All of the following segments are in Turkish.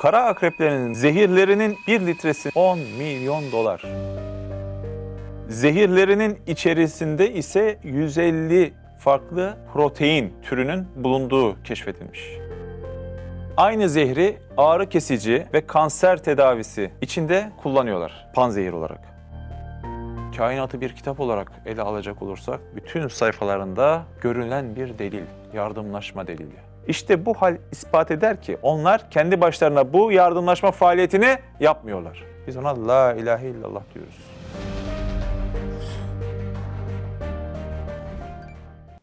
Kara akreplerinin zehirlerinin 1 litresi 10 milyon dolar. Zehirlerinin içerisinde ise 150 farklı protein türünün bulunduğu keşfedilmiş. Aynı zehri ağrı kesici ve kanser tedavisi içinde kullanıyorlar panzehir olarak. Kainatı bir kitap olarak ele alacak olursak bütün sayfalarında görülen bir delil, yardımlaşma delili. İşte bu hal ispat eder ki onlar kendi başlarına bu yardımlaşma faaliyetini yapmıyorlar. Biz ona la ilahe illallah diyoruz.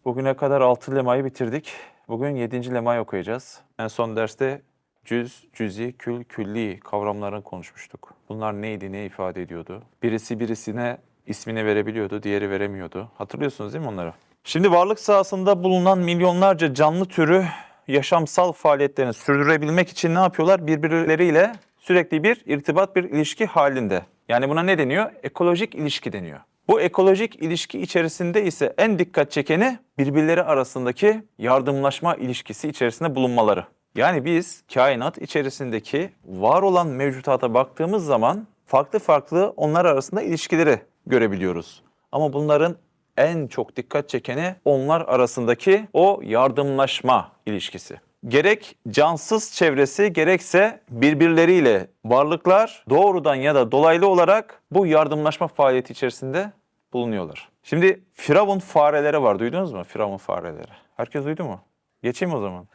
Bugüne kadar 6 lemayı bitirdik. Bugün 7. lemayı okuyacağız. En son derste cüz, cüzi, kül, külli kavramlarını konuşmuştuk. Bunlar neydi, ne ifade ediyordu? Birisi birisine ismini verebiliyordu, diğeri veremiyordu. Hatırlıyorsunuz değil mi onları? Şimdi varlık sahasında bulunan milyonlarca canlı türü yaşamsal faaliyetlerini sürdürebilmek için ne yapıyorlar? Birbirleriyle sürekli bir irtibat, bir ilişki halinde. Yani buna ne deniyor? Ekolojik ilişki deniyor. Bu ekolojik ilişki içerisinde ise en dikkat çekeni birbirleri arasındaki yardımlaşma ilişkisi içerisinde bulunmaları. Yani biz kainat içerisindeki var olan mevcutata baktığımız zaman farklı farklı onlar arasında ilişkileri görebiliyoruz. Ama bunların en çok dikkat çekeni onlar arasındaki o yardımlaşma ilişkisi. Gerek cansız çevresi gerekse birbirleriyle varlıklar doğrudan ya da dolaylı olarak bu yardımlaşma faaliyeti içerisinde bulunuyorlar. Şimdi Firavun fareleri var. Duydunuz mu Firavun fareleri? Herkes duydu mu? Geçeyim o zaman.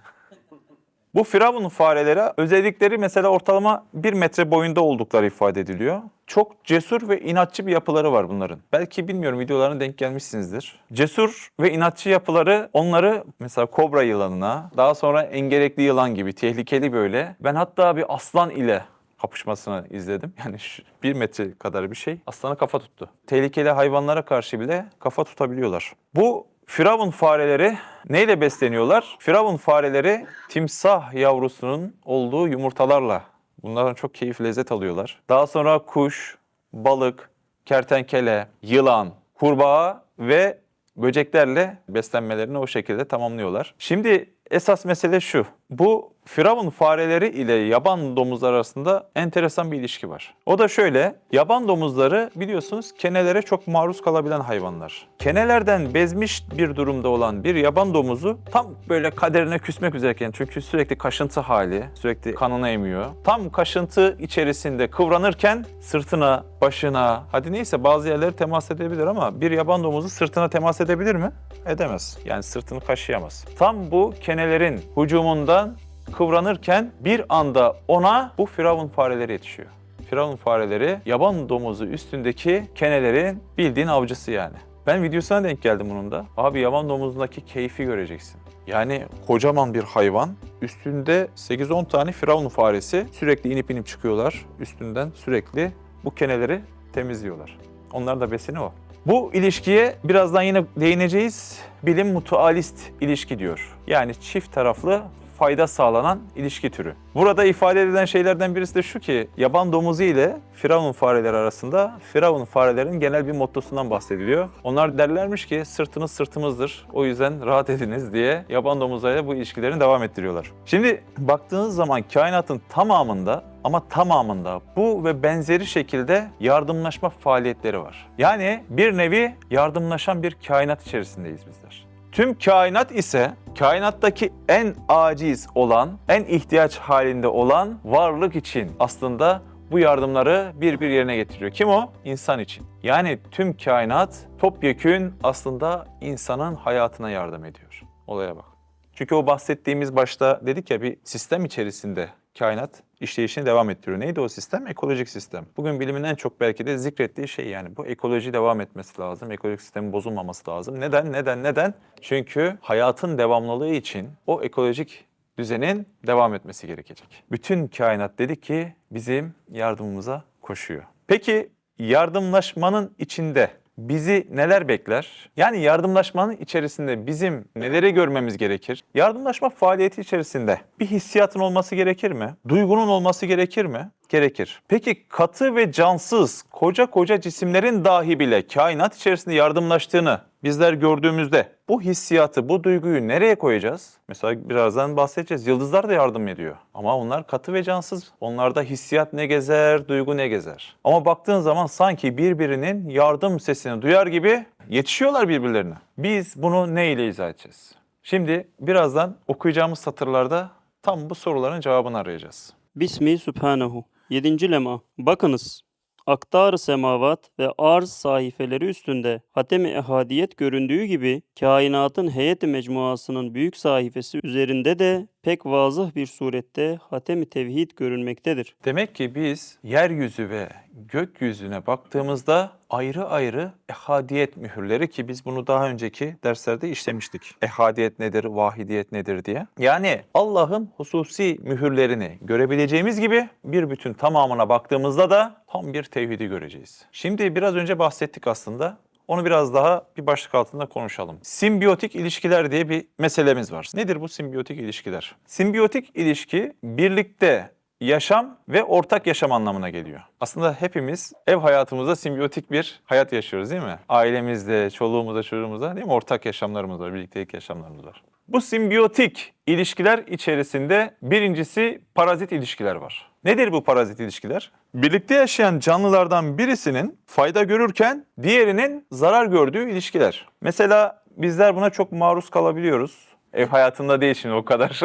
Bu Firavun fareleri özellikleri mesela ortalama 1 metre boyunda oldukları ifade ediliyor. Çok cesur ve inatçı bir yapıları var bunların. Belki bilmiyorum videolarına denk gelmişsinizdir. Cesur ve inatçı yapıları onları mesela kobra yılanına, daha sonra engerekli yılan gibi tehlikeli böyle. Ben hatta bir aslan ile kapışmasını izledim. Yani 1 metre kadar bir şey aslana kafa tuttu. Tehlikeli hayvanlara karşı bile kafa tutabiliyorlar. Bu Firavun fareleri neyle besleniyorlar? Firavun fareleri timsah yavrusunun olduğu yumurtalarla. Bunlardan çok keyif, lezzet alıyorlar. Daha sonra kuş, balık, kertenkele, yılan, kurbağa ve böceklerle beslenmelerini o şekilde tamamlıyorlar. Şimdi esas mesele şu. Bu Firavun fareleri ile yaban domuzları arasında enteresan bir ilişki var. O da şöyle, yaban domuzları biliyorsunuz kenelere çok maruz kalabilen hayvanlar. Kenelerden bezmiş bir durumda olan bir yaban domuzu tam böyle kaderine küsmek üzereyken, çünkü sürekli kaşıntı hali, sürekli kanını emiyor. Tam kaşıntı içerisinde kıvranırken sırtına, başına, hadi neyse bazı yerleri temas edebilir ama bir yaban domuzu sırtına temas edebilir mi? Edemez. Yani sırtını kaşıyamaz. Tam bu kenelerin hücumundan kıvranırken bir anda ona bu Firavun fareleri yetişiyor. Firavun fareleri yaban domuzu üstündeki kenelerin bildiğin avcısı yani. Ben videosuna denk geldim bunun da. Abi yaban domuzundaki keyfi göreceksin. Yani kocaman bir hayvan, üstünde 8-10 tane Firavun faresi sürekli inip çıkıyorlar. Üstünden sürekli bu keneleri temizliyorlar. Onların da besini o. Bu ilişkiye birazdan yine değineceğiz. Bilim mutualist ilişki diyor. Yani çift taraflı fayda sağlanan ilişki türü. Burada ifade edilen şeylerden birisi de şu ki yaban domuzu ile Firavun fareleri arasında Firavun farelerin genel bir mottosundan bahsediliyor. Onlar derlermiş ki sırtınız sırtımızdır, o yüzden rahat ediniz diye yaban domuzlarıyla bu ilişkilerini devam ettiriyorlar. Şimdi baktığınız zaman kainatın tamamında ama tamamında bu ve benzeri şekilde yardımlaşma faaliyetleri var. Yani bir nevi yardımlaşan bir kainat içerisindeyiz bizler. Tüm kainat ise kainattaki en aciz olan, en ihtiyaç halinde olan varlık için aslında bu yardımları bir yerine getiriyor. Kim o? İnsan için. Yani tüm kainat topyekün aslında insanın hayatına yardım ediyor. Olaya bak. Çünkü o bahsettiğimiz başta dedik ya bir sistem içerisinde kainat işleyişini devam ettiriyor. Neydi o sistem? Ekolojik sistem. Bugün bilimin en çok belki de zikrettiği şey yani bu ekoloji devam etmesi lazım. Ekolojik sistemin bozulmaması lazım. Neden? Çünkü hayatın devamlılığı için o ekolojik düzenin devam etmesi gerekecek. Bütün kainat dedi ki bizim yardımımıza koşuyor. Peki yardımlaşmanın içinde bizi neler bekler? Yani yardımlaşmanın içerisinde bizim neleri görmemiz gerekir? Yardımlaşma faaliyeti içerisinde bir hissiyatın olması gerekir mi? Duygunun olması gerekir mi? gerekir. Peki katı ve cansız koca koca cisimlerin dahi bile kainat içerisinde yardımlaştığını bizler gördüğümüzde bu hissiyatı, bu duyguyu nereye koyacağız? Mesela birazdan bahsedeceğiz. Yıldızlar da yardım ediyor. Ama onlar katı ve cansız. Onlarda hissiyat ne gezer, duygu ne gezer. Ama baktığın zaman sanki birbirinin yardım sesini duyar gibi yetişiyorlar birbirlerine. Biz bunu ne ile izah edeceğiz? Şimdi birazdan okuyacağımız satırlarda tam bu soruların cevabını arayacağız. Bismi Sübhanehu. 7. lema. Bakınız, aktar-ı semavat ve arz sahifeleri üstünde hatem-i ehadiyet göründüğü gibi kainatın heyet-i mecmuasının büyük sayfası üzerinde de pek vazıh bir surette hatem-i tevhid görünmektedir. Demek ki biz yeryüzü ve gökyüzüne baktığımızda ayrı ayrı ehadiyet mühürleri, ki biz bunu daha önceki derslerde işlemiştik. Ehadiyet nedir, vahidiyet nedir diye. Yani Allah'ın hususi mühürlerini görebileceğimiz gibi bir bütün tamamına baktığımızda da tam bir tevhidi göreceğiz. Şimdi biraz önce bahsettik aslında. Onu biraz daha bir başlık altında konuşalım. Simbiyotik ilişkiler diye bir meselemiz var. Nedir bu simbiyotik ilişkiler? Simbiyotik ilişki birlikte yaşam ve ortak yaşam anlamına geliyor. Aslında hepimiz ev hayatımızda simbiyotik bir hayat yaşıyoruz, değil mi? Ailemizde, çoluğumuzda, çocuğumuzda, değil mi? Ortak yaşamlarımız var, birliktelik yaşamlarımız var. Bu simbiyotik ilişkiler içerisinde birincisi parazit ilişkiler var. Nedir bu parazit ilişkiler? Birlikte yaşayan canlılardan birisinin fayda görürken diğerinin zarar gördüğü ilişkiler. Mesela bizler buna çok maruz kalabiliyoruz. Ev hayatında değil şimdi o kadar.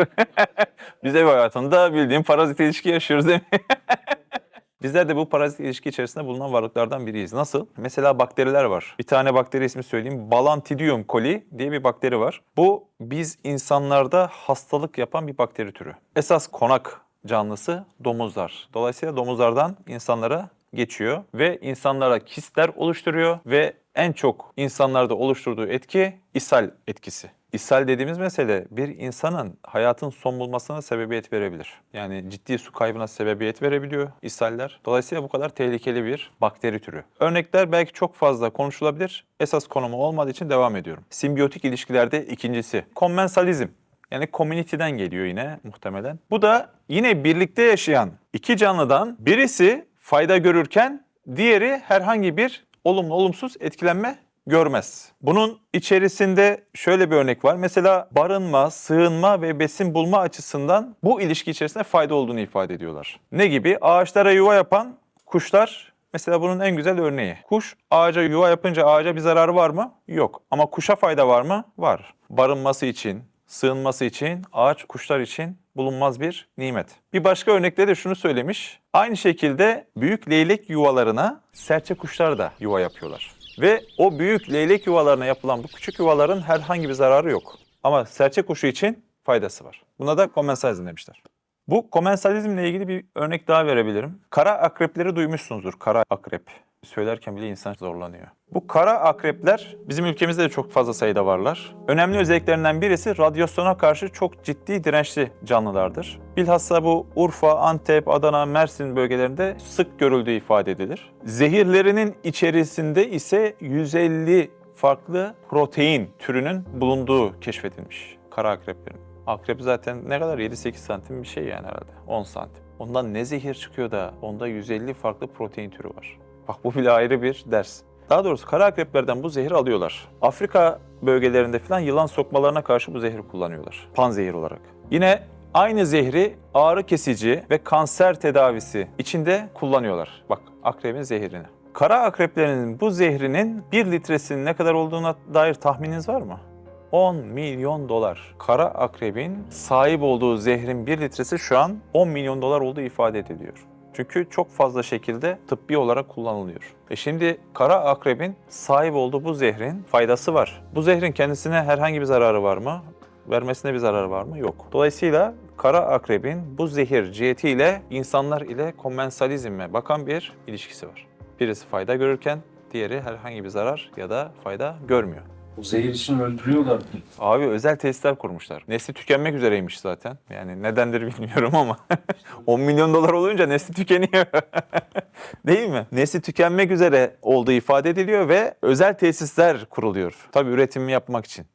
Biz ev hayatında bildiğin parazit ilişki yaşıyoruz, değil mi? Bizler de bu parazit ilişki içerisinde bulunan varlıklardan biriyiz. Nasıl? Mesela bakteriler var. Bir tane bakteri ismi söyleyeyim. Balantidium coli diye bir bakteri var. Bu biz insanlarda hastalık yapan bir bakteri türü. Esas konak canlısı domuzlar. Dolayısıyla domuzlardan insanlara geçiyor ve insanlara kistler oluşturuyor ve en çok insanlarda oluşturduğu etki ishal etkisi. İshal dediğimiz mesele bir insanın hayatın son bulmasına sebebiyet verebilir. Yani ciddi su kaybına sebebiyet verebiliyor ishaller. Dolayısıyla bu kadar tehlikeli bir bakteri türü. Örnekler belki çok fazla konuşulabilir. Esas konumu olmadığı için devam ediyorum. Simbiyotik ilişkilerde ikincisi kommensalizm. Yani community'den geliyor yine muhtemelen. Bu da yine birlikte yaşayan iki canlıdan birisi fayda görürken diğeri herhangi bir olumlu olumsuz etkilenme görmez. Bunun içerisinde şöyle bir örnek var. Mesela barınma, sığınma ve besin bulma açısından bu ilişki içerisinde fayda olduğunu ifade ediyorlar. Ne gibi? Ağaçlara yuva yapan kuşlar mesela bunun en güzel örneği. Kuş ağaca yuva yapınca ağaca bir zararı var mı? Yok. Ama kuşa fayda var mı? Var. Barınması için, sığınması için ağaç kuşlar için bulunmaz bir nimet. Bir başka örnekte de şunu söylemiş. Aynı şekilde büyük leylek yuvalarına serçe kuşlar da yuva yapıyorlar. Ve o büyük leylek yuvalarına yapılan bu küçük yuvaların herhangi bir zararı yok. Ama serçe kuşu için faydası var. Buna da komensalizm demişler. Bu komensalizmle ilgili bir örnek daha verebilirim. Kara akrepleri duymuşsunuzdur. Kara akrep. Söylerken bile insan zorlanıyor. Bu kara akrepler bizim ülkemizde de çok fazla sayıda varlar. Önemli özelliklerinden birisi radyasyona karşı çok ciddi dirençli canlılardır. Bilhassa bu Urfa, Antep, Adana, Mersin bölgelerinde sık görüldüğü ifade edilir. Zehirlerinin içerisinde ise 150 farklı protein türünün bulunduğu keşfedilmiş kara akreplerin. Akrep zaten ne kadar? 7-8 santim bir şey yani herhalde. 10 santim. Ondan ne zehir çıkıyor da onda 150 farklı protein türü var. Bak bu bile ayrı bir ders. Daha doğrusu kara akreplerden bu zehri alıyorlar. Afrika bölgelerinde falan yılan sokmalarına karşı bu zehri kullanıyorlar. Panzehir olarak. Yine aynı zehri ağrı kesici ve kanser tedavisi içinde kullanıyorlar. Bak akrebin zehrini. Kara akreplerinin bu zehrinin 1 litresinin ne kadar olduğuna dair tahmininiz var mı? 10 milyon dolar. Kara akrebin sahip olduğu zehrin 1 litresi şu an 10 milyon dolar olduğu ifade ediliyor. Çünkü çok fazla şekilde tıbbi olarak kullanılıyor. Şimdi kara akrebin sahip olduğu bu zehrin faydası var. Bu zehrin kendisine herhangi bir zararı var mı? Vermesine bir zararı var mı? Yok. Dolayısıyla kara akrebin bu zehir cihetiyle insanlar ile komensalizme bakan bir ilişkisi var. Birisi fayda görürken diğeri herhangi bir zarar ya da fayda görmüyor. O zehir için öldürüyorlar. Abi özel tesisler kurmuşlar. Nesli tükenmek üzereymiş zaten. Yani nedendir bilmiyorum ama 10 milyon dolar olunca nesli tükeniyor. Değil mi? Nesli tükenmek üzere olduğu ifade ediliyor ve özel tesisler kuruluyor. Tabii üretimi yapmak için.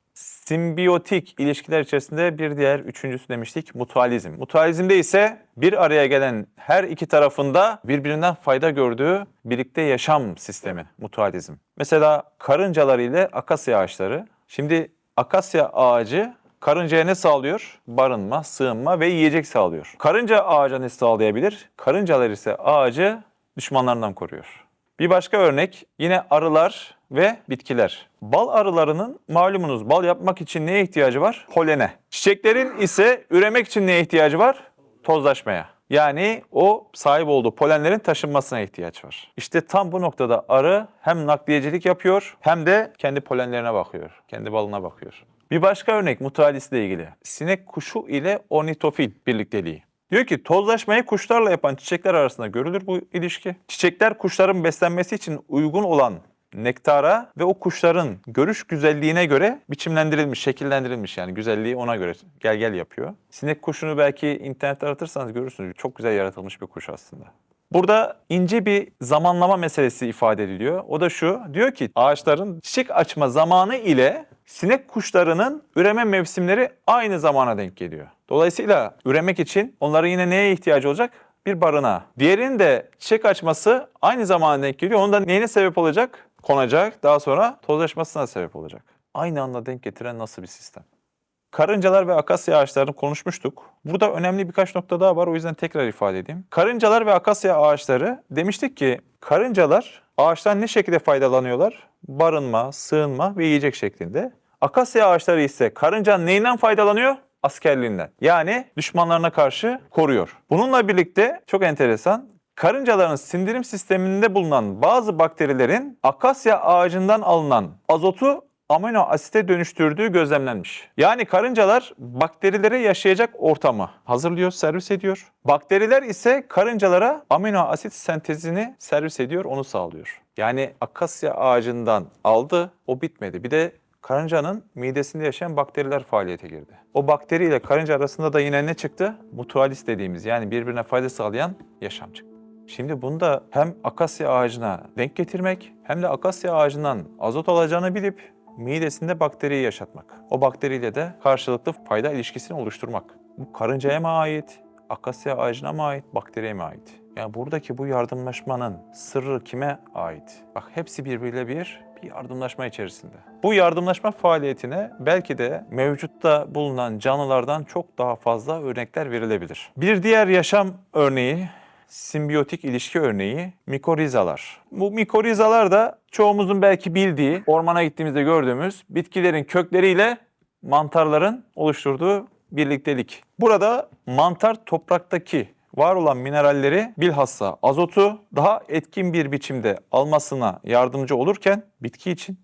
Simbiyotik ilişkiler içerisinde bir diğer üçüncüsü demiştik mutualizm. Mutualizmde ise bir araya gelen her iki tarafında birbirinden fayda gördüğü birlikte yaşam sistemi mutualizm. Mesela karıncalar ile akasya ağaçları. Şimdi akasya ağacı karıncaya ne sağlıyor? Barınma, sığınma ve yiyecek sağlıyor. Karınca ağaca ne sağlayabilir? Karıncalar ise ağacı düşmanlarından koruyor. Bir başka örnek yine arılar ve bitkiler. Bal arılarının malumunuz bal yapmak için neye ihtiyacı var? Polene. Çiçeklerin ise üremek için neye ihtiyacı var? Tozlaşmaya. Yani o sahip olduğu polenlerin taşınmasına ihtiyaç var. İşte tam bu noktada arı hem nakliyecilik yapıyor hem de kendi polenlerine bakıyor. Kendi balına bakıyor. Bir başka örnek mutualistle ilgili. Sinek kuşu ile ornitofil birlikteliği. Diyor ki tozlaşmayı kuşlarla yapan çiçekler arasında görülür bu ilişki. Çiçekler kuşların beslenmesi için uygun olan nektara ve o kuşların görüş güzelliğine göre biçimlendirilmiş, şekillendirilmiş yani güzelliği ona göre gel yapıyor. Sinek kuşunu belki internette aratırsanız görürsünüz. Çok güzel yaratılmış bir kuş aslında. Burada ince bir zamanlama meselesi ifade ediliyor. O da şu, diyor ki ağaçların çiçek açma zamanı ile sinek kuşlarının üreme mevsimleri aynı zamana denk geliyor. Dolayısıyla üremek için onların yine neye ihtiyacı olacak? Bir barınağa. Diğerinin de çiçek açması aynı zamana denk geliyor. Onun da neyine sebep olacak? Konacak, daha sonra tozlaşmasına sebep olacak. Aynı anda denk getiren nasıl bir sistem? Karıncalar ve akasya ağaçlarını konuşmuştuk. Burada önemli birkaç nokta daha var, o yüzden tekrar ifade edeyim. Karıncalar ve akasya ağaçları demiştik ki karıncalar ağaçtan ne şekilde faydalanıyorlar? Barınma, sığınma ve yiyecek şeklinde. Akasya ağaçları ise karıncanın neyinden faydalanıyor? Askerliğinden. Yani düşmanlarına karşı koruyor. Bununla birlikte çok enteresan, karıncaların sindirim sisteminde bulunan bazı bakterilerin akasya ağacından alınan azotu amino asite dönüştürdüğü gözlemlenmiş. Yani karıncalar bakterilere yaşayacak ortamı hazırlıyor, servis ediyor. Bakteriler ise karıncalara amino asit sentezini servis ediyor, onu sağlıyor. Yani akasya ağacından aldı, o bitmedi. Bir de karıncanın midesinde yaşayan bakteriler faaliyete girdi. O bakteri ile karınca arasında da yine ne çıktı? Mutualist dediğimiz yani birbirine fayda sağlayan yaşam çıktı. Şimdi bunda hem akasya ağacına denk getirmek hem de akasya ağacından azot alacağını bilip midesinde bakteriyi yaşatmak. O bakteriyle de karşılıklı fayda ilişkisini oluşturmak. Bu karıncaya mı ait, akasya ağacına mı ait, bakteriye mi ait? Yani buradaki bu yardımlaşmanın sırrı kime ait? Bak hepsi birbiriyle bir yardımlaşma içerisinde. Bu yardımlaşma faaliyetine belki de mevcutta bulunan canlılardan çok daha fazla örnekler verilebilir. Bir diğer yaşam örneği, simbiyotik ilişki örneği mikorizalar. Bu mikorizalar da çoğumuzun belki bildiği, ormana gittiğimizde gördüğümüz bitkilerin kökleriyle mantarların oluşturduğu birliktelik. Burada mantar topraktaki var olan mineralleri bilhassa azotu daha etkin bir biçimde almasına yardımcı olurken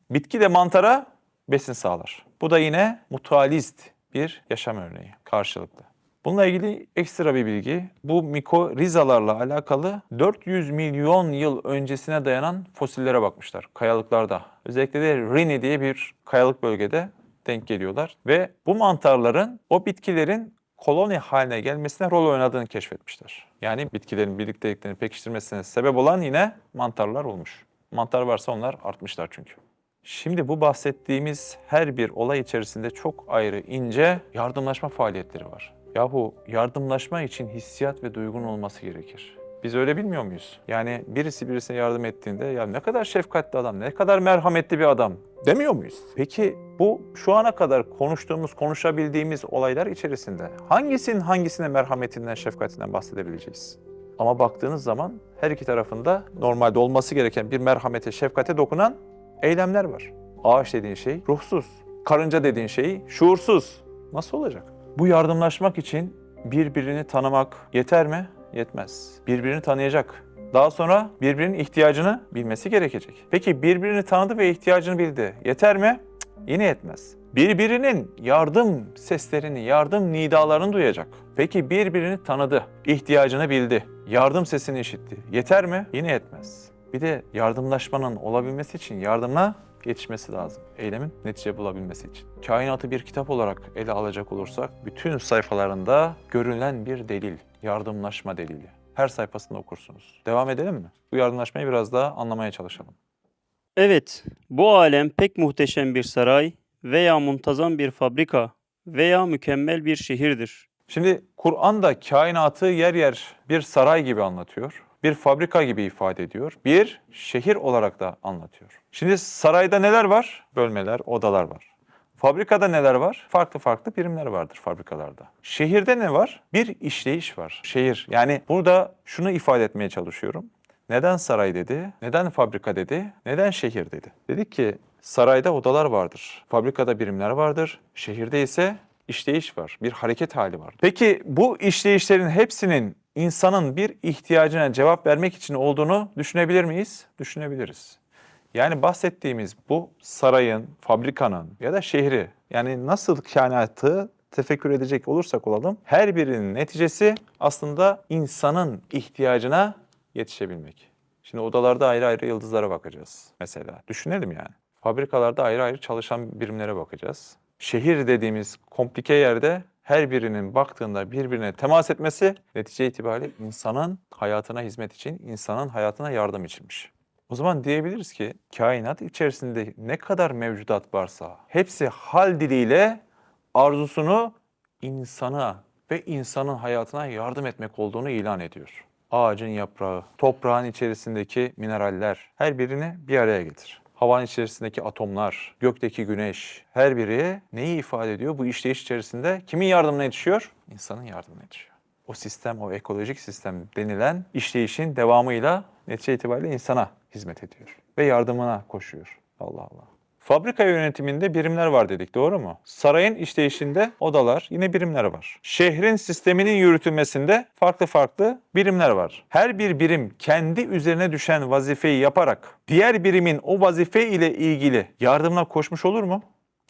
bitki de mantara besin sağlar. Bu da yine mutualist bir yaşam örneği karşılıklı. Bununla ilgili ekstra bir bilgi, bu mikorizalarla alakalı 400 milyon yıl öncesine dayanan fosillere bakmışlar kayalıklarda. Özellikle de Rini diye bir kayalık bölgede denk geliyorlar. Ve bu mantarların o bitkilerin koloni haline gelmesine rol oynadığını keşfetmişler. Yani bitkilerin birlikteliklerini pekiştirmesine sebep olan yine mantarlar olmuş. Mantar varsa onlar artmışlar çünkü. Şimdi bu bahsettiğimiz her bir olay içerisinde çok ayrı ince yardımlaşma faaliyetleri var. Yahu yardımlaşma için hissiyat ve duygunun olması gerekir. Biz öyle bilmiyor muyuz? Yani birisi birisine yardım ettiğinde ya ne kadar şefkatli adam, ne kadar merhametli bir adam demiyor muyuz? Peki bu şu ana kadar konuşabildiğimiz olaylar içerisinde hangisine merhametinden, şefkatinden bahsedebileceğiz? Ama baktığınız zaman her iki tarafında normalde olması gereken bir merhamete, şefkate dokunan eylemler var. Ağaç dediğin şey ruhsuz, karınca dediğin şey şuursuz. Nasıl olacak? Bu yardımlaşmak için birbirini tanımak yeter mi? Yetmez. Birbirini tanıyacak. Daha sonra birbirinin ihtiyacını bilmesi gerekecek. Peki birbirini tanıdı ve ihtiyacını bildi. Yeter mi? Yine yetmez. Birbirinin yardım seslerini, yardım nidalarını duyacak. Peki birbirini tanıdı, ihtiyacını bildi, yardım sesini işitti. Yeter mi? Yine yetmez. Bir de yardımlaşmanın olabilmesi için yardımla yetişmesi lazım. Eylemin netice bulabilmesi için. Kainatı bir kitap olarak ele alacak olursak bütün sayfalarında görülen bir delil, yardımlaşma delili. Her sayfasında okursunuz. Devam edelim mi? Bu yardımlaşmayı biraz daha anlamaya çalışalım. Evet, bu alem pek muhteşem bir saray veya muntazam bir fabrika veya mükemmel bir şehirdir. Şimdi Kur'an da kainatı yer yer bir saray gibi anlatıyor. Bir fabrika gibi ifade ediyor. Bir şehir olarak da anlatıyor. Şimdi sarayda neler var? Bölmeler, odalar var. Fabrikada neler var? Farklı farklı birimler vardır fabrikalarda. Şehirde ne var? Bir işleyiş var. Şehir. Yani burada şunu ifade etmeye çalışıyorum. Neden saray dedi? Neden fabrika dedi? Neden şehir dedi? Dedik ki sarayda odalar vardır. Fabrikada birimler vardır. Şehirde ise işleyiş var. Bir hareket hali var. Peki bu işleyişlerin hepsinin insanın bir ihtiyacına cevap vermek için olduğunu düşünebilir miyiz? Düşünebiliriz. Yani bahsettiğimiz bu sarayın, fabrikanın ya da şehri, yani nasıl kainatı tefekkür edecek olursak olalım, her birinin neticesi aslında insanın ihtiyacına yetişebilmek. Şimdi odalarda ayrı ayrı yıldızlara bakacağız mesela. Düşünelim yani. Fabrikalarda ayrı ayrı çalışan birimlere bakacağız. Şehir dediğimiz komplike yerde her birinin baktığında birbirine temas etmesi netice itibariyle insanın hayatına hizmet için, insanın hayatına yardım içinmiş. O zaman diyebiliriz ki kainat içerisinde ne kadar mevcudat varsa hepsi hal diliyle arzusunu insana ve insanın hayatına yardım etmek olduğunu ilan ediyor. Ağacın yaprağı, toprağın içerisindeki mineraller her birini bir araya getir. Havanın içerisindeki atomlar, gökteki güneş her biri neyi ifade ediyor? Bu işleyiş içerisinde kimin yardımına yetişiyor? İnsanın yardımına yetişiyor. O sistem, o ekolojik sistem denilen işleyişin devamıyla netice itibariyle insana hizmet ediyor ve yardımına koşuyor. Allah Allah. Fabrika yönetiminde birimler var dedik, doğru mu? Sarayın işleyişinde odalar, yine birimler var. Şehrin sisteminin yürütülmesinde farklı farklı birimler var. Her bir birim kendi üzerine düşen vazifeyi yaparak diğer birimin o vazife ile ilgili yardımına koşmuş olur mu?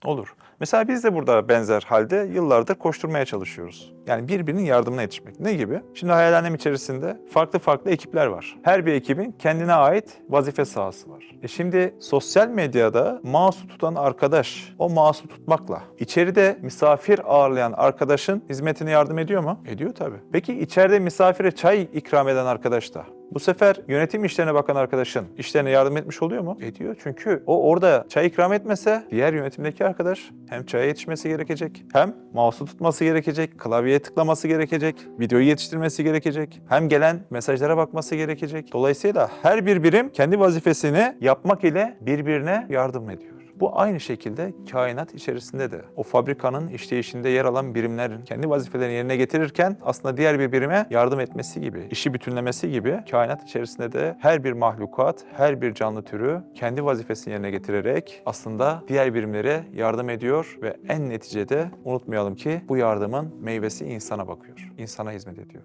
Olur. Mesela biz de burada benzer halde yıllardır koşturmaya çalışıyoruz. Yani birbirinin yardımına yetişmek. Ne gibi? Şimdi hayalhanem içerisinde farklı farklı ekipler var. Her bir ekibin kendine ait vazife sahası var. Şimdi sosyal medyada mouse'u tutan arkadaş o mouse'u tutmakla içeride misafir ağırlayan arkadaşın hizmetine yardım ediyor mu? Ediyor tabii. Peki içeride misafire çay ikram eden arkadaş da bu sefer yönetim işlerine bakan arkadaşın işlerine yardım etmiş oluyor mu? Ediyor. Çünkü o orada çay ikram etmese diğer yönetimdeki arkadaş hem çaya yetişmesi gerekecek, hem mouse'u tutması gerekecek, klavyeye tıklaması gerekecek, videoyu yetiştirmesi gerekecek, hem gelen mesajlara bakması gerekecek. Dolayısıyla her bir birim kendi vazifesini yapmak ile birbirine yardım ediyor. Bu aynı şekilde kainat içerisinde de o fabrikanın işleyişinde yer alan birimlerin kendi vazifelerini yerine getirirken aslında diğer bir birime yardım etmesi gibi, işi bütünlemesi gibi kainat içerisinde de her bir mahlukat, her bir canlı türü kendi vazifesini yerine getirerek aslında diğer birimlere yardım ediyor ve en neticede unutmayalım ki bu yardımın meyvesi insana bakıyor, insana hizmet ediyor.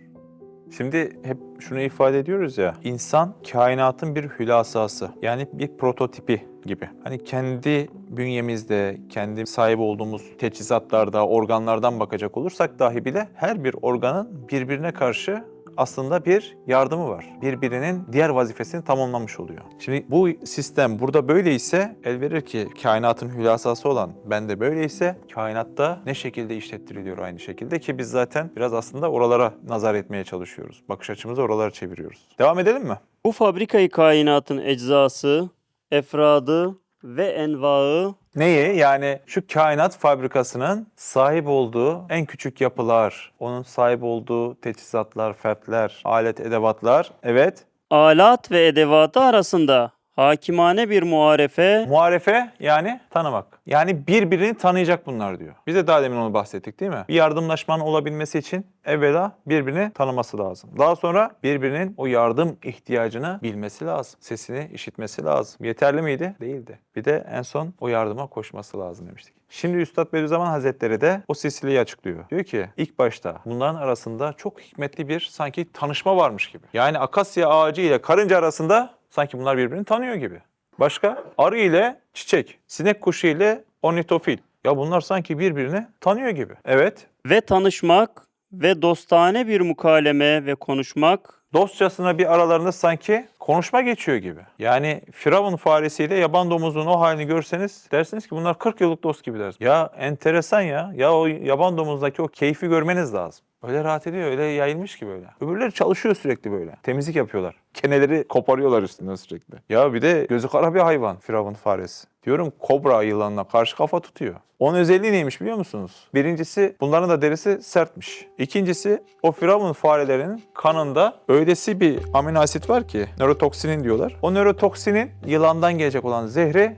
Şimdi hep şunu ifade ediyoruz ya, insan kainatın bir hülasası, yani bir prototipi gibi. Hani kendi bünyemizde, kendi sahip olduğumuz teçhizatlarda, organlardan bakacak olursak dahi bile her bir organın birbirine karşı aslında bir yardımı var. Birbirinin diğer vazifesini tamamlamış oluyor. Şimdi bu sistem burada böyleyse el verir ki kainatın hülasası olan ben de böyleyse kainatta ne şekilde işlettiriliyor aynı şekilde ki biz zaten biraz aslında oralara nazar etmeye çalışıyoruz. Bakış açımızı oralara çeviriyoruz. Devam edelim mi? Bu fabrikayı kainatın eczası, efradı ve envaı Neyi? Yani şu kainat fabrikasının sahip olduğu en küçük yapılar, onun sahip olduğu teçhizatlar, fertler, alet, edevatlar. Evet. alat ve edevatı arasında hakimane bir muarefe Muarefe yani tanımak. Yani birbirini tanıyacak bunlar diyor. Biz de daha demin onu bahsettik değil mi? Bir yardımlaşmanın olabilmesi için evvela birbirini tanıması lazım. Daha sonra birbirinin o yardım ihtiyacını bilmesi lazım. Sesini işitmesi lazım. Yeterli miydi? Değildi. Bir de en son o yardıma koşması lazım demiştik. Şimdi Üstad Bediüzzaman Hazretleri de o silsileyi açıklıyor. Diyor ki ilk başta bunların arasında çok hikmetli bir sanki tanışma varmış gibi. Yani akasya ağacı ile karınca arasında sanki bunlar birbirini tanıyor gibi. Başka? Arı ile çiçek, sinek kuşu ile ornitofil. Ya bunlar sanki birbirini tanıyor gibi. Evet. ve tanışmak ve dostane bir mukaleme ve konuşmak Dostçasına bir aralarında sanki konuşma geçiyor gibi. Yani Firavun faresiyle yaban domuzunun o halini görseniz dersiniz ki bunlar 40 yıllık dost gibi dersiniz. Ya enteresan ya. Ya o yaban domuzdaki o keyfi görmeniz lazım. Öyle rahat ediyor, öyle yayılmış ki böyle. Öbürleri çalışıyor sürekli böyle. Temizlik yapıyorlar. keneleri koparıyorlar üstünden sürekli. Ya bir de gözü kara bir hayvan Firavun faresi. Diyorum kobra yılanına karşı kafa tutuyor. Onun özelliği neymiş biliyor musunuz? Birincisi bunların da derisi sertmiş. İkincisi o Firavun farelerinin kanında öylesi bir amino asit var ki nörotoksinin diyorlar. O nörotoksinin yılandan gelecek olan zehri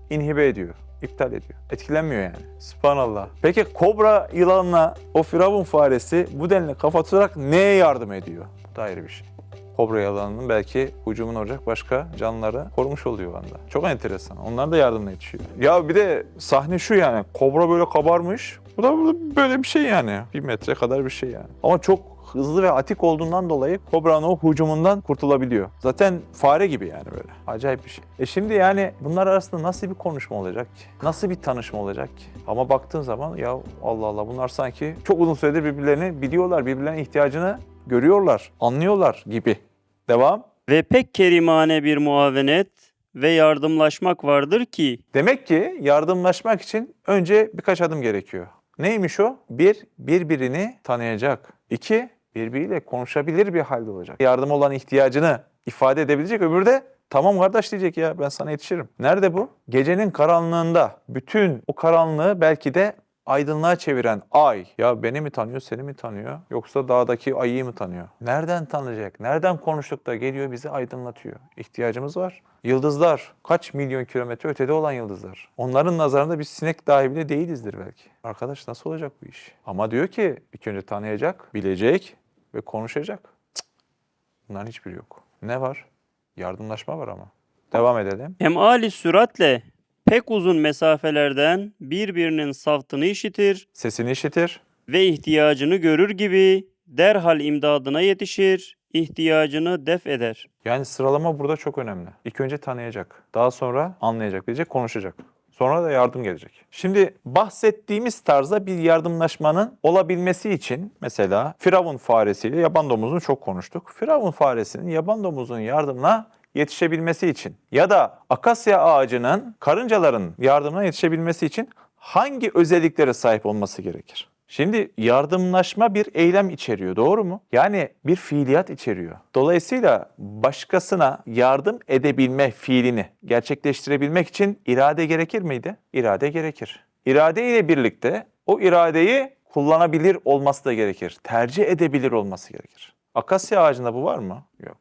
inhibe ediyor. İptal ediyor. Etkilenmiyor yani. Sübhanallah. Peki kobra yılanına o Firavun faresi bu denli kafa tutarak neye yardım ediyor? Bu da ayrı bir şey. Kobra yılanının belki hücumun olacak başka canlıları korumuş oluyor o anda. Çok enteresan. Onlar da yardımla yetişiyor. Ya bir de sahne şu yani. Kobra böyle kabarmış. Bu da böyle bir şey yani. 1 metre kadar bir şey yani. Ama çok hızlı ve atik olduğundan dolayı kobranın o hücumundan kurtulabiliyor. Zaten fare gibi yani böyle. Acayip bir şey. Şimdi yani bunlar arasında nasıl bir konuşma olacak ki? Nasıl bir tanışma olacak ki? Ama baktığın zaman ya Allah Allah bunlar sanki çok uzun süredir birbirlerini biliyorlar. Birbirlerinin ihtiyacını görüyorlar, anlıyorlar gibi. Devam. Ve pek kerimane bir muavenet ve yardımlaşmak vardır ki Demek ki yardımlaşmak için önce birkaç adım gerekiyor. Neymiş o? Bir, birbirini tanıyacak. İki, birbiriyle konuşabilir bir halde olacak. Yardım olan ihtiyacını ifade edebilecek. Öbürü de tamam kardeş diyecek ya ben sana yetişirim. Nerede bu? Gecenin karanlığında bütün o karanlığı belki de aydınlığa çeviren ay. Ya beni mi tanıyor, seni mi tanıyor? Yoksa dağdaki ayıyı mı tanıyor? Nereden tanıyacak? Nereden konuştuk da geliyor bizi aydınlatıyor? İhtiyacımız var. Yıldızlar, kaç milyon kilometre ötede olan yıldızlar. Onların nazarında biz sinek dahi bile değilizdir belki. Arkadaş nasıl olacak bu iş? Ama diyor ki ilk önce tanıyacak, bilecek ve konuşacak. Cık. Bunların hiçbiri yok. Ne var? Yardımlaşma var ama. Devam edelim. emali süratle pek uzun mesafelerden birbirinin savtını işitir Sesini işitir. ve ihtiyacını görür gibi derhal imdadına yetişir, ihtiyacını def eder. Yani sıralama burada çok önemli. İlk önce tanıyacak. Daha sonra anlayacak, bilecek, konuşacak. Sonra da yardım gelecek. Şimdi bahsettiğimiz tarzda bir yardımlaşmanın olabilmesi için mesela Firavun faresiyle yaban domuzunu çok konuştuk. Firavun faresinin yaban domuzunun yardımına yetişebilmesi için ya da akasya ağacının karıncaların yardımına yetişebilmesi için hangi özelliklere sahip olması gerekir? Şimdi yardımlaşma bir eylem içeriyor, doğru mu? Yani bir fiiliyat içeriyor. Dolayısıyla başkasına yardım edebilme fiilini gerçekleştirebilmek için irade gerekir miydi? İrade gerekir. İrade ile birlikte o iradeyi kullanabilir olması da gerekir. Tercih edebilir olması gerekir. Akasya ağacında bu var mı? Yok.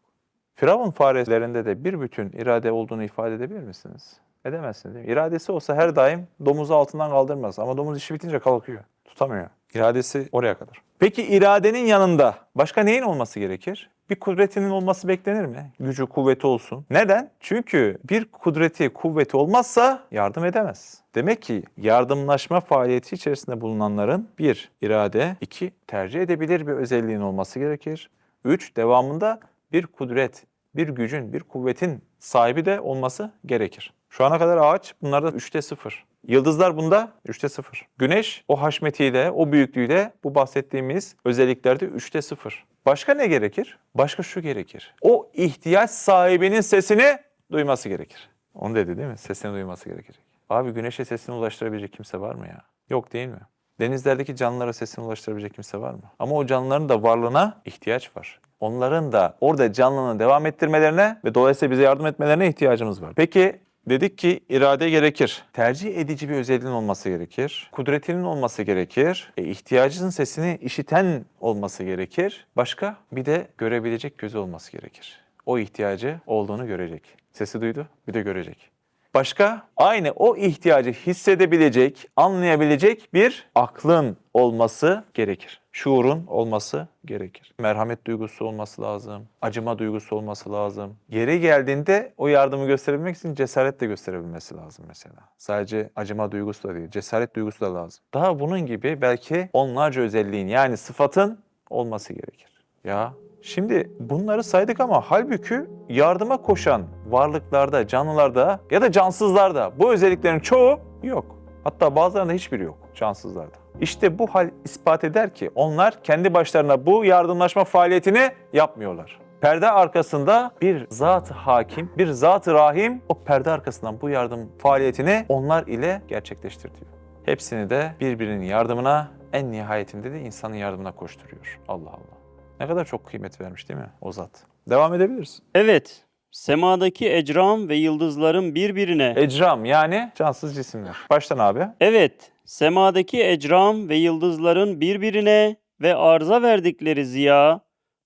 Firavun farelerinde de bir bütün irade olduğunu ifade edebilir misiniz? Edemezsiniz değil mi? İradesi olsa her daim domuzu altından kaldırmaz. Ama domuz işi bitince kalkıyor. Tutamıyor. İradesi oraya kadar. Peki iradenin yanında başka neyin olması gerekir? Bir kudretinin olması beklenir mi? Gücü, kuvveti olsun. Neden? Çünkü bir kudreti, kuvveti olmazsa yardım edemez. Demek ki yardımlaşma faaliyeti içerisinde bulunanların 1. irade, 2. tercih edebilir bir özelliğin olması gerekir. 3. devamında bir kudret, bir gücün, bir kuvvetin sahibi de olması gerekir. Şu ana kadar ağaç bunlarda 3'te 0. Yıldızlar bunda 3'te 0. Güneş o haşmetiyle, o büyüklüğüyle bu bahsettiğimiz özelliklerde 3'te 0. Başka ne gerekir? Başka şu gerekir. O ihtiyaç sahibinin sesini duyması gerekir. Onu dedi değil mi? Sesini duyması gerekecek. Abi güneşe sesini ulaştırabilecek kimse var mı ya? Yok değil mi? Denizlerdeki canlılara sesini ulaştırabilecek kimse var mı? Ama o canlıların da varlığına ihtiyaç var. Onların da orada canlılığını devam ettirmelerine ve dolayısıyla bize yardım etmelerine ihtiyacımız var. Peki dedik ki irade gerekir. Tercih edici bir özelliğin olması gerekir. Kudretinin olması gerekir. İhtiyacının sesini işiten olması gerekir. Başka bir de görebilecek gözü olması gerekir. O ihtiyacı olduğunu görecek. Sesi duydu, bir de görecek. Başka aynı o ihtiyacı hissedebilecek, anlayabilecek bir aklın olması gerekir. Şuurun olması gerekir. Merhamet duygusu olması lazım. Acıma duygusu olması lazım. Yeri geldiğinde o yardımı gösterebilmek için cesaret de gösterebilmesi lazım mesela. Sadece acıma duygusu da değil, cesaret duygusu da lazım. Daha bunun gibi belki onlarca özelliğin yani sıfatın olması gerekir. Ya şimdi bunları saydık ama halbuki yardıma koşan varlıklarda, canlılarda ya da cansızlarda bu özelliklerin çoğu yok. Hatta bazılarında hiçbiri yok cansızlarda. İşte bu hal ispat eder ki onlar kendi başlarına bu yardımlaşma faaliyetini yapmıyorlar. Perde arkasında bir zat-ı hakim, bir zat-ı rahim o perde arkasından bu yardım faaliyetini onlar ile gerçekleştiriyor. Hepsini de birbirinin yardımına en nihayetinde de insanın yardımına koşturuyor. Allah Allah. Ne kadar çok kıymet vermiş değil mi o zat? Devam edebiliriz. Evet, semadaki ecram ve yıldızların birbirine Ecram yani cansız cisimler. Baştan abi. Evet, semadaki ecram ve yıldızların birbirine ve arza verdikleri ziya,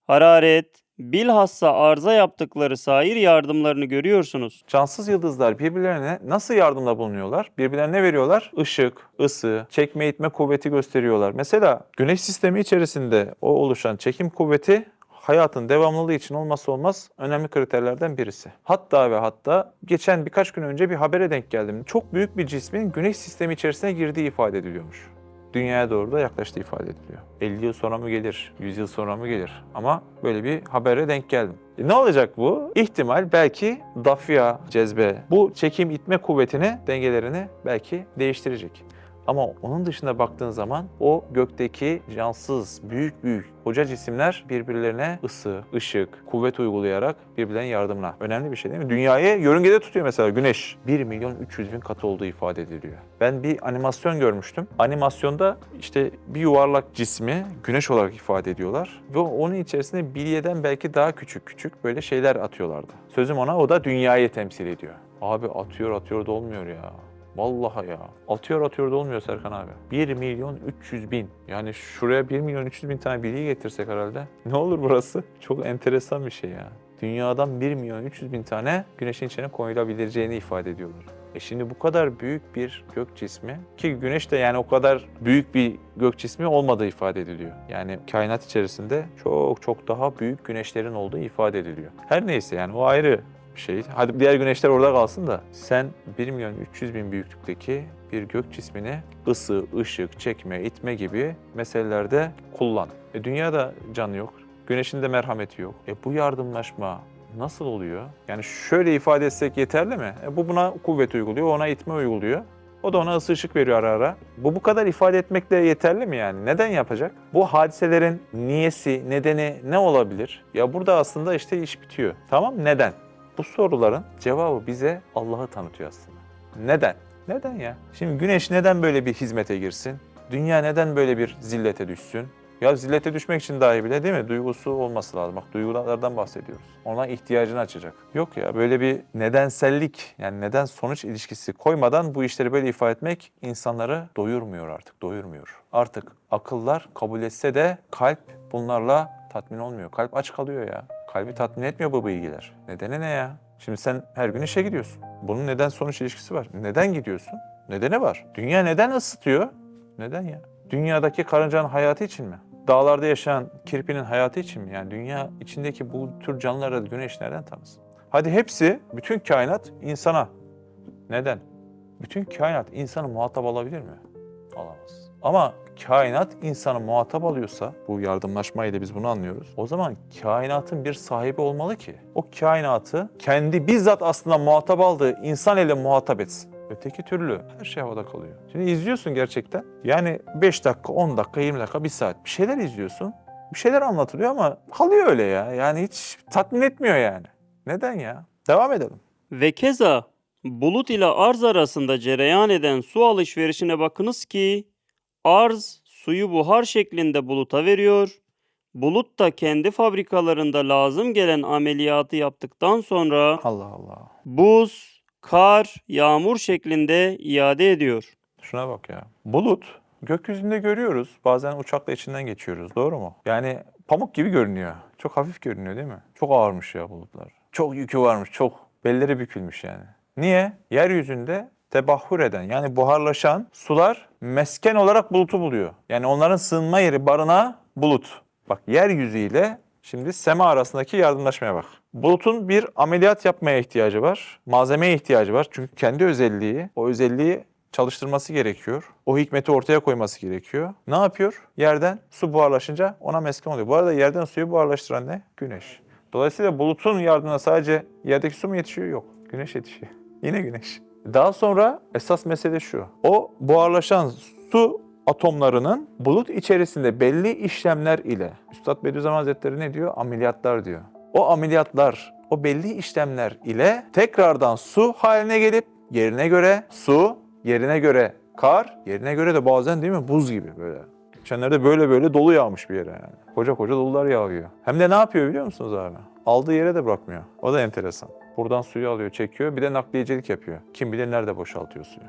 hararet, bilhassa arza yaptıkları sair yardımlarını görüyorsunuz. Cansız yıldızlar birbirlerine nasıl yardımda bulunuyorlar? Birbirlerine ne veriyorlar? Işık, ısı, çekme itme kuvveti gösteriyorlar. Mesela Güneş sistemi içerisinde o oluşan çekim kuvveti hayatın devamlılığı için olmazsa olmaz önemli kriterlerden birisi. Hatta ve hatta geçen birkaç gün önce bir habere denk geldim. Çok büyük bir cismin Güneş sistemi içerisine girdiği ifade ediliyormuş. Dünyaya doğru da yaklaştığı ifade ediliyor. 50 yıl sonra mı gelir, 100 yıl sonra mı gelir? Ama böyle bir habere denk geldim. Ne olacak bu? İhtimal belki dafya, cezbe, bu çekim itme kuvvetini, dengelerini belki değiştirecek. Ama onun dışında baktığın zaman o gökteki cansız, büyük koca cisimler birbirlerine ısı, ışık, kuvvet uygulayarak birbirlerine yardımına. Önemli bir şey değil mi? Dünyayı yörüngede tutuyor mesela Güneş. 1.300.000 katı olduğu ifade ediliyor. Ben bir animasyon görmüştüm. Animasyonda işte bir yuvarlak cismi Güneş olarak ifade ediyorlar. Ve onun içerisine bilyeden belki daha küçük böyle şeyler atıyorlardı. Sözüm ona, o da dünyayı temsil ediyor. Abi atıyor da olmuyor ya. Vallahi ya. Atıyor da olmuyor Serkan abi. 1.300.000. Yani şuraya 1.300.000 tane bilgi getirsek herhalde. Ne olur burası? Çok enteresan bir şey ya. Dünyadan 1.300.000 tane güneşin içine koyulabileceğini ifade ediyorlar. Şimdi bu kadar büyük bir gök cismi, ki güneş de yani o kadar büyük bir gök cismi olmadığı ifade ediliyor. Yani kainat içerisinde çok daha büyük güneşlerin olduğu ifade ediliyor. Her neyse yani o ayrı bir şey. Hadi diğer güneşler orada kalsın da sen 1.300.000 büyüklükteki bir gök cismini ısı, ışık, çekme, itme gibi meselelerde kullan. Dünyada canı yok. Güneşin de merhameti yok. Bu yardımlaşma nasıl oluyor? Yani şöyle ifade etsek yeterli mi? Bu buna kuvvet uyguluyor, ona itme uyguluyor. O da ona ısı ışık veriyor ara ara. Bu kadar ifade etmekle yeterli mi yani? Neden yapacak? Bu hadiselerin niyesi, nedeni ne olabilir? Ya burada aslında işte iş bitiyor. Tamam, neden? Bu soruların cevabı bize Allah'ı tanıtıyor aslında. Neden? Neden ya? Şimdi güneş neden böyle bir hizmete girsin? Dünya neden böyle bir zillete düşsün? Ya zillete düşmek için dahi bile değil mi? Duygusu olması lazım. Bak duygulardan bahsediyoruz. Ona ihtiyacını açacak. Yok ya, böyle bir nedensellik, yani neden sonuç ilişkisi koymadan bu işleri böyle ifade etmek insanları doyurmuyor artık. Doyurmuyor. Artık akıllar kabul etse de kalp bunlarla tatmin olmuyor. Kalp aç kalıyor ya. Kalbi tatmin etmiyor bu bilgiler. Nedeni ne ya? Şimdi sen her gün işe gidiyorsun. Bunun neden sonuç ilişkisi var. Neden gidiyorsun? Nedeni var. Dünya neden ısıtıyor? Neden ya? Dünyadaki karıncanın hayatı için mi? Dağlarda yaşayan kirpinin hayatı için mi? Yani dünya içindeki bu tür canlılara güneş nereden tanısın? Hadi hepsi, bütün kainat insana. Neden? Bütün kainat insanı muhatap alabilir mi? Alamaz. Ama kainat insanı muhatap alıyorsa, bu yardımlaşmayla biz bunu anlıyoruz. O zaman kainatın bir sahibi olmalı ki o kainatı kendi bizzat aslında muhatap aldığı insan ile muhatap etsin. Öteki türlü her şey havada kalıyor. Şimdi izliyorsun gerçekten. Yani 5 dakika, 10 dakika, 20 dakika, 1 saat bir şeyler izliyorsun. Bir şeyler anlatılıyor ama kalıyor öyle ya. Yani hiç tatmin etmiyor yani. Neden ya? Devam edelim. Ve keza bulut ile arz arasında cereyan eden su alışverişine bakınız ki arz suyu buhar şeklinde buluta veriyor. Bulut da kendi fabrikalarında lazım gelen ameliyatı yaptıktan sonra Allah Allah. buz, kar, yağmur şeklinde iade ediyor. Şuna bak ya. Bulut gökyüzünde görüyoruz. Bazen uçakla içinden geçiyoruz. Doğru mu? Yani pamuk gibi görünüyor. Çok hafif görünüyor değil mi? Çok ağırmış ya bulutlar. Çok yükü varmış. Çok. Belleri bükülmüş yani. Niye? Yeryüzünde tebahhur eden, yani buharlaşan sular mesken olarak bulutu buluyor. Yani onların sığınma yeri, barınağı bulut. Bak, yeryüzüyle şimdi sema arasındaki yardımlaşmaya bak. Bulutun bir ameliyat yapmaya ihtiyacı var. Malzemeye ihtiyacı var. Çünkü kendi özelliği, o özelliği çalıştırması gerekiyor. O hikmeti ortaya koyması gerekiyor. Ne yapıyor? Yerden su buharlaşınca ona mesken oluyor. Bu arada yerden suyu buharlaştıran ne? Güneş. Dolayısıyla bulutun yardımına sadece yerdeki su mu yetişiyor? Yok. Güneş yetişiyor. Yine güneş. Daha sonra esas mesele şu. O buharlaşan su atomlarının bulut içerisinde belli işlemler ile, Üstad Bediüzzaman Hazretleri ne diyor? Ameliyatlar diyor. O ameliyatlar, o belli işlemler ile tekrardan su haline gelip yerine göre su, yerine göre kar, yerine göre de bazen değil mi buz gibi böyle Geçenlerde böyle böyle dolu yağmış bir yere yani. Koca koca dolular yağıyor. Hem de ne yapıyor biliyor musunuz abi? Aldığı yere de bırakmıyor. O da enteresan. Buradan suyu alıyor, çekiyor. Bir de nakliyecilik yapıyor. Kim bilir nerede boşaltıyor suyu.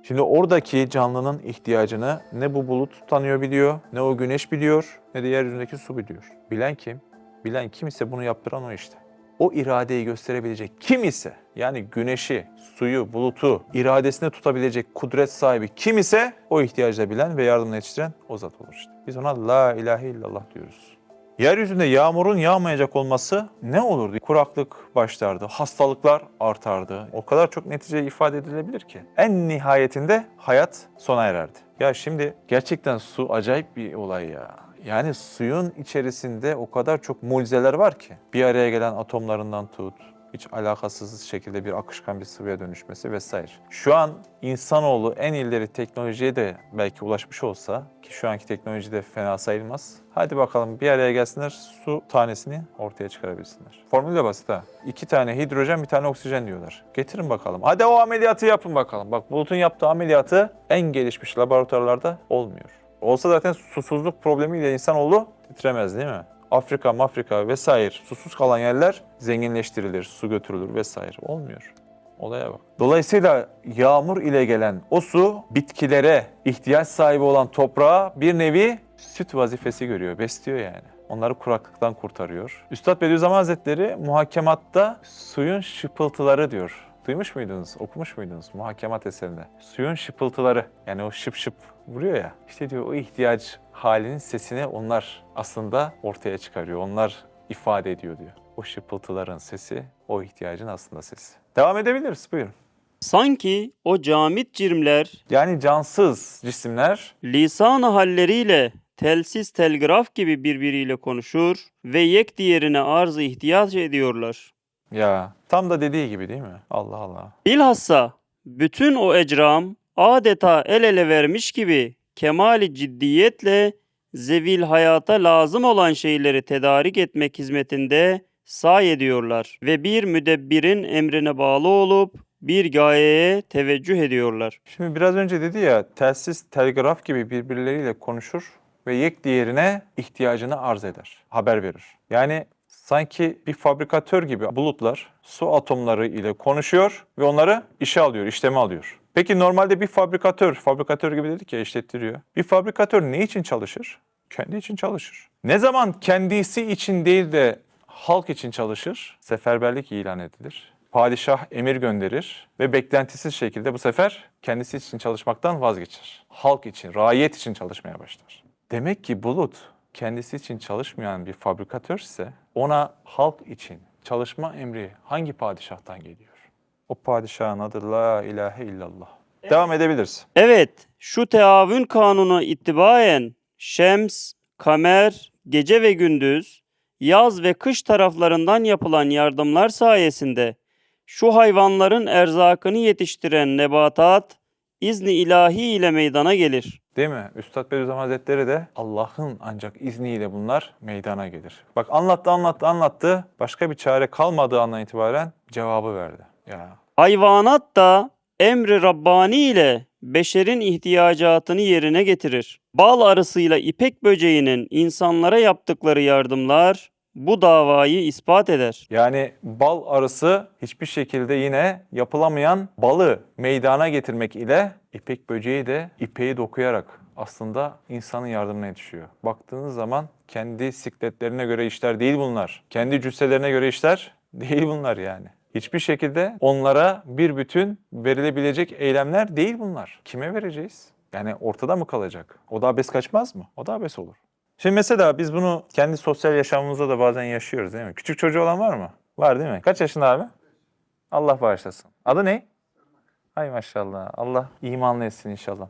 Şimdi oradaki canlının ihtiyacını ne bu bulut tanıyor biliyor, ne o güneş biliyor, ne de yeryüzündeki su biliyor. Bilen kim? Bilen kim ise bunu yaptıran o işte. O iradeyi gösterebilecek kim ise, yani güneşi, suyu, bulutu iradesinde tutabilecek kudret sahibi kim ise o ihtiyacı da bilen ve yardımına yetiştiren o zat olur işte. Biz ona la ilahe illallah diyoruz. Yeryüzünde yağmurun yağmayacak olması ne olurdu? Kuraklık başlardı, hastalıklar artardı. O kadar çok netice ifade edilebilir ki. En nihayetinde hayat sona ererdi. Ya şimdi gerçekten su acayip bir olay ya. Yani suyun içerisinde o kadar çok mucizeler var ki. Bir araya gelen atomlarından tut, hiç alakasız şekilde bir akışkan bir sıvıya dönüşmesi vesaire. Şu an insanoğlu en ileri teknolojiye de belki ulaşmış olsa, ki şu anki teknoloji de fena sayılmaz. Hadi bakalım bir araya gelsinler, su tanesini ortaya çıkarabilsinler. Formül de basit ha. 2 tane hidrojen, bir tane oksijen diyorlar. Getirin bakalım. Hadi o ameliyatı yapın bakalım. Bak Bulut'un yaptığı ameliyatı en gelişmiş laboratuvarlarda olmuyor. Olsa zaten susuzluk problemiyle insanoğlu titremez değil mi? Afrika vesaire susuz kalan yerler zenginleştirilir, su götürülür vesaire. Olmuyor. Olaya bak. Dolayısıyla yağmur ile gelen o su bitkilere ihtiyaç sahibi olan toprağa bir nevi süt vazifesi görüyor, besliyor yani. Onları kuraklıktan kurtarıyor. Üstad Bediüzzaman Hazretleri muhakematta suyun şıpıltıları diyor. Duymuş muydunuz, okumuş muydunuz muhakemat eserinde? Suyun şıpıltıları, yani o şıp şıp vuruyor ya. İşte diyor o ihtiyaç halinin sesini onlar aslında ortaya çıkarıyor. Onlar ifade ediyor diyor. O şıpıltıların sesi, o ihtiyacın aslında sesi. Devam edebiliriz, buyurun. Sanki o camit cirimler Yani cansız cisimler lisan-ı halleriyle telsiz telgraf gibi birbiriyle konuşur ve yek diğerine arz-ı ihtiyaç ediyorlar. ya tam da dediği gibi değil mi? Allah Allah. Bilhassa bütün o ecram adeta el ele vermiş gibi kemali ciddiyetle zevil hayata lazım olan şeyleri tedarik etmek hizmetinde sahi ediyorlar ve bir müdebbirin emrine bağlı olup bir gayeye teveccüh ediyorlar. Şimdi biraz önce dedi ya telsiz, telgraf gibi birbirleriyle konuşur ve yek diğerine ihtiyacını arz eder, haber verir. Yani sanki bir fabrikatör gibi bulutlar su atomları ile konuşuyor ve onları işe alıyor, işleme alıyor. Peki normalde bir fabrikatör gibi dedik ya işlettiriyor. Bir fabrikatör ne için çalışır? Kendi için çalışır. Ne zaman kendisi için değil de halk için çalışır? Seferberlik ilan edilir. Padişah emir gönderir ve beklentisiz şekilde bu sefer kendisi için çalışmaktan vazgeçer. Halk için, raiyet için çalışmaya başlar. Demek ki bulut kendisi için çalışmayan bir fabrikatör ise ona halk için çalışma emri hangi padişahtan geliyor? O padişahın adı La ilahe illallah. Devam edebiliriz. Evet, şu teavün kanunu ittibaen şems, kamer, gece ve gündüz, yaz ve kış taraflarından yapılan yardımlar sayesinde şu hayvanların erzakını yetiştiren nebatat izni ilahi ile meydana gelir. Değil mi? Üstad Bediüzzaman Hazretleri de Allah'ın ancak izniyle bunlar meydana gelir. Bak anlattı. Başka bir çare kalmadığı andan itibaren cevabı verdi. Ya Hayvanat da emri Rabbani ile beşerin ihtiyacatını yerine getirir. Bal arısıyla ipek böceğinin insanlara yaptıkları yardımlar bu davayı ispat eder. yani bal arısı hiçbir şekilde yine yapılamayan balı meydana getirmek ile ipek böceği de ipeği dokuyarak aslında insanın yardımına yetişiyor. Baktığınız zaman kendi sikletlerine göre işler değil bunlar. Kendi cüsselerine göre işler değil bunlar yani. Hiçbir şekilde onlara bir bütün verilebilecek eylemler değil bunlar. Kime vereceğiz? Yani ortada mı kalacak? O da abes kaçmaz mı? O da abes olur. Şimdi mesela biz bunu kendi sosyal yaşamımızda da bazen yaşıyoruz değil mi? Küçük çocuğu olan var mı? Var değil mi? Kaç yaşında abi? Allah bağışlasın. Adı ne? Hay maşallah. Allah imanlı etsin inşallah.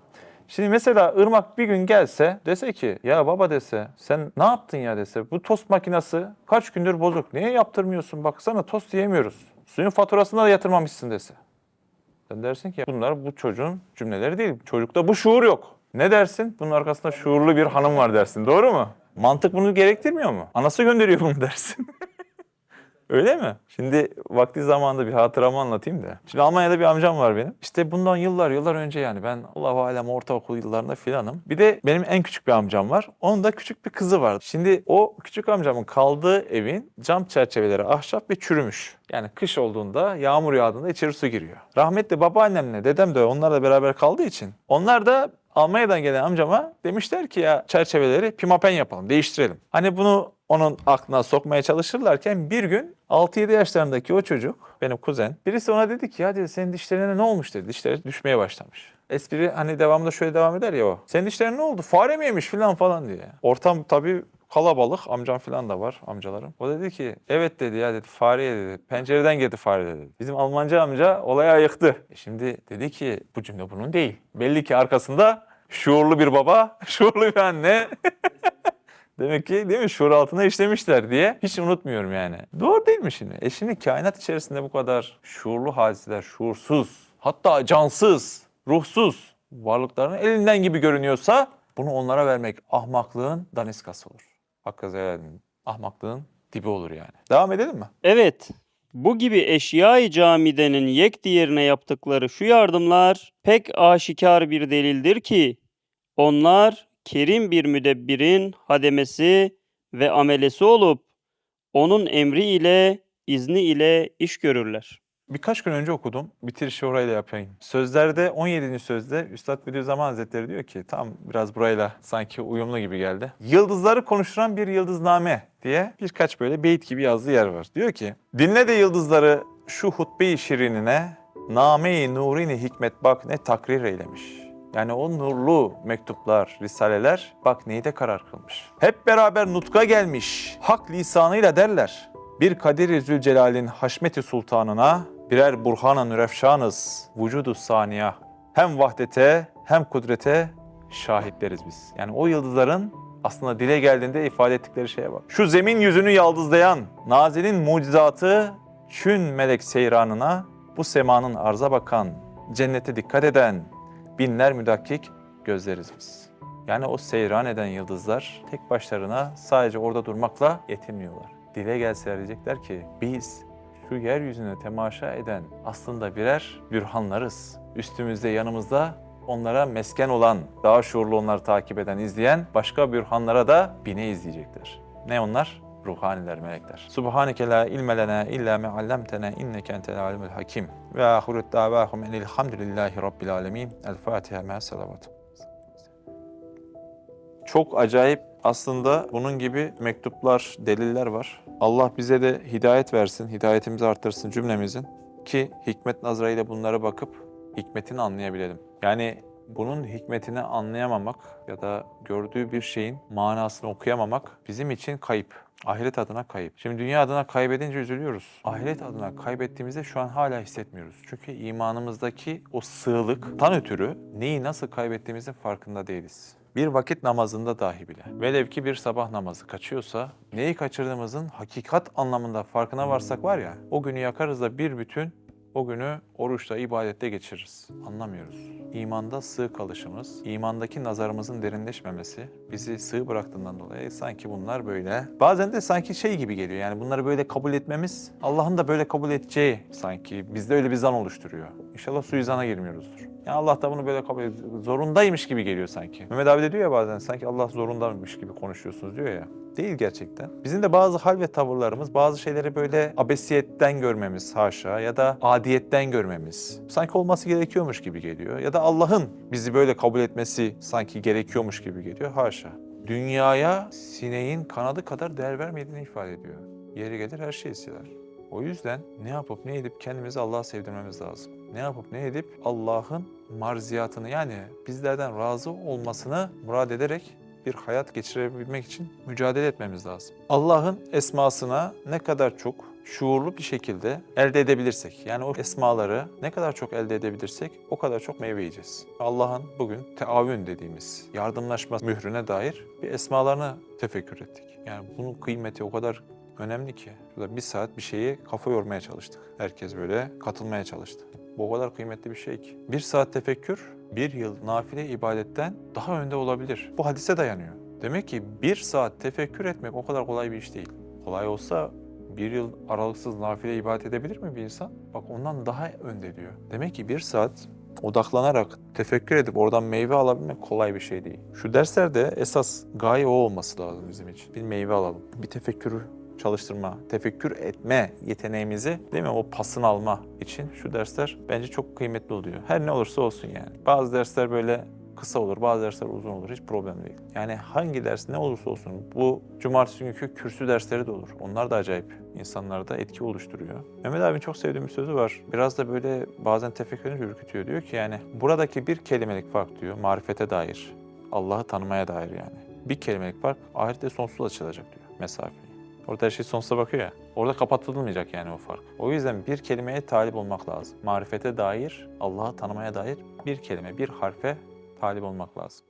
Şimdi mesela Irmak bir gün gelse dese ki ya baba dese sen ne yaptın ya dese bu tost makinesi kaç gündür bozuk. Niye yaptırmıyorsun? Baksana tost yiyemiyoruz. Suyun faturasını da yatırmamışsın dese. Sen dersin ki bunlar bu çocuğun cümleleri değil. Çocukta bu şuur yok. Ne dersin? Bunun arkasında şuurlu bir hanım var dersin. Doğru mu? Mantık bunu gerektirmiyor mu? Anası gönderiyor bunu dersin. Öyle mi? Şimdi vakti zamanında bir hatıramı anlatayım da. Şimdi Almanya'da bir amcam var benim. İşte bundan yıllar önce yani ben Allahu alem ortaokul yıllarında filanım. Bir de benim en küçük bir amcam var. Onun da küçük bir kızı var. Şimdi o küçük amcamın kaldığı evin cam çerçeveleri ahşap ve çürümüş. Yani kış olduğunda, yağmur yağdığında içeri su giriyor. Rahmetli babaannemle dedem de onlarla beraber kaldığı için onlar da Almanya'dan gelen amcama demişler ki ya çerçeveleri pimapen yapalım, değiştirelim. Hani bunu onun aklına sokmaya çalışırlarken bir gün 6-7 yaşlarındaki o çocuk, benim kuzen, birisi ona dedi ki ya dedi senin dişlerine ne olmuş dedi. Dişleri düşmeye başlamış. Espri hani devamında şöyle devam eder ya o. Senin dişlerin ne oldu? Fare mi yemiş falan diye. Ortam tabii kalabalık. Amcam falan da var amcalarım. O dedi ki evet dedi ya dedi fareye dedi. Pencereden girdi fare dedi. Bizim Almanca amca olaya ayıktı. Şimdi dedi ki bu cümle bunun değil. Belli ki arkasında şuurlu bir baba, şuurlu bir anne. Demek ki değil mi şuur altına işlemişler diye hiç unutmuyorum yani. Doğru değil mi şimdi? Şimdi kainat içerisinde bu kadar şuurlu hadiseler, şuursuz, hatta cansız, ruhsuz varlıkların elinden gibi görünüyorsa bunu onlara vermek ahmaklığın daniskası olur. Hakkı Zeylal'in ahmaklığın dibi olur yani. Devam edelim mi? Evet, bu gibi eşya-i camidenin yek diğerine yaptıkları şu yardımlar pek aşikar bir delildir ki onlar kerim bir müdebbirin hademesi ve amelesi olup onun emri ile izni ile iş görürler. Birkaç gün önce okudum. Bitirişi orayla yapayım. Sözlerde 17. sözde Üstad Bediüzzaman Hazretleri diyor ki tam biraz burayla sanki uyumlu gibi geldi. Yıldızları konuşturan bir yıldızname diye birkaç böyle beyit gibi yazdığı yer var. Diyor ki dinle de yıldızları şu hutbe-i şirinine name-i nurini hikmet bak ne takrir eylemiş. Yani o nurlu mektuplar, risaleler bak neyde karar kılmış. Hep beraber nutka gelmiş, hak lisanıyla derler. Bir Kadir-i Zülcelal'in haşmeti sultanına birer burhana nürefşanız, vücudu saniye. Hem vahdete hem kudrete şahitleriz biz. Yani o yıldızların aslında dile geldiğinde ifade ettikleri şeye bak. Şu zemin yüzünü yaldızlayan Nazil'in mucizatı çün melek seyranına bu semanın arza bakan, cennete dikkat eden binler müdakkik gözleriz biz. Yani o seyran eden yıldızlar tek başlarına sadece orada durmakla yetinmiyorlar. Dile gelseler diyecekler ki biz şu yeryüzüne temaşa eden aslında birer bürhanlarız. Üstümüzde yanımızda onlara mesken olan, daha şuurlu onları takip eden, izleyen başka bürhanlara da bine izleyecekler. Ne onlar? Ruhaniler, melekler. Subhaneke la ilme lena illa me allamtena inneke entel alimul hakim. Ve ahiret davahum enilhamdülillahi rabbil alemin. El Fatiha me'as salavat. Çok acayip aslında bunun gibi mektuplar, deliller var. Allah bize de hidayet versin, hidayetimizi arttırsın cümlemizin ki hikmet nazarıyla bunlara bakıp hikmetini anlayabilelim. Yani bunun hikmetini anlayamamak ya da gördüğü bir şeyin manasını okuyamamak bizim için kayıp. Ahiret adına kayıp. Şimdi dünya adına kaybedince üzülüyoruz. Ahiret adına kaybettiğimizde şu an hala hissetmiyoruz. Çünkü imanımızdaki o sığlıktan ötürü neyi nasıl kaybettiğimizin farkında değiliz. Bir vakit namazında dahi bile. Velev ki bir sabah namazı kaçıyorsa neyi kaçırdığımızın hakikat anlamında farkına varsak var ya o günü yakarız da bir bütün o günü oruçla, ibadette geçiririz. Anlamıyoruz. İmanda sığ kalışımız, imandaki nazarımızın derinleşmemesi bizi sığ bıraktığından dolayı sanki bunlar böyle. Bazen de sanki şey gibi geliyor yani bunları böyle kabul etmemiz Allah'ın da böyle kabul edeceği sanki bizde öyle bir zan oluşturuyor. İnşallah suizana girmiyoruzdur. Yani Allah da bunu böyle kabul ediyor. Zorundaymış gibi geliyor sanki. Mehmet abi de diyor ya bazen sanki Allah zorundaymış gibi konuşuyorsunuz diyor ya. Değil gerçekten. Bizim de bazı hal ve tavırlarımız, bazı şeyleri böyle abesiyetten görmemiz haşa ya da adiyetten görmemiz sanki olması gerekiyormuş gibi geliyor. Ya da Allah'ın bizi böyle kabul etmesi sanki gerekiyormuş gibi geliyor haşa. Dünyaya sineğin kanadı kadar değer vermediğini ifade ediyor. Yeri gelir her şeyi siler. O yüzden ne yapıp ne edip kendimizi Allah'a sevdirmemiz lazım. Ne yapıp ne edip Allah'ın marziyatını yani bizlerden razı olmasını murad ederek bir hayat geçirebilmek için mücadele etmemiz lazım. Allah'ın esmasına ne kadar çok şuurlu bir şekilde elde edebilirsek, yani o esmaları ne kadar çok elde edebilirsek o kadar çok meyve yiyeceğiz. Allah'ın bugün teavün dediğimiz yardımlaşma mührüne dair bir esmalarını tefekkür ettik. Yani bunun kıymeti o kadar önemli ki. Şurada bir saat bir şeyi kafa yormaya çalıştık. Herkes böyle katılmaya çalıştı. Bu o kadar kıymetli bir şey ki. Bir saat tefekkür, bir yıl nafile ibadetten daha önde olabilir. Bu hadise dayanıyor. Demek ki bir saat tefekkür etmek o kadar kolay bir iş değil. Kolay olsa bir yıl aralıksız nafile ibadet edebilir mi bir insan? Bak ondan daha önde diyor. Demek ki 1 saat odaklanarak tefekkür edip oradan meyve alabilmek kolay bir şey değil. Şu derslerde esas gaye o olması lazım bizim için. Bir meyve alalım. Bir tefekkürü çalıştırma, tefekkür etme yeteneğimizi, değil mi, o pasını alma için şu dersler bence çok kıymetli oluyor. Her ne olursa olsun yani. Bazı dersler böyle kısa olur, bazı dersler uzun olur. Hiç problem değil. Yani hangi ders ne olursa olsun, bu cumartesi günkü kürsü dersleri de olur. Onlar da acayip insanlarda etki oluşturuyor. Mehmet abinin çok sevdiğim bir sözü var. Biraz da böyle bazen tefekkür edince ürkütüyor. Diyor ki yani buradaki bir kelimelik fark diyor marifete dair, Allah'ı tanımaya dair yani. Bir kelimelik fark ahirette sonsuz açılacak diyor mesafeyi. Orada her şey sonsuza bakıyor ya. Orada kapatılmayacak yani o fark. O yüzden bir kelimeye talip olmak lazım. Marifete dair, Allah'ı tanımaya dair bir kelime, bir harfe talip olmak lazım.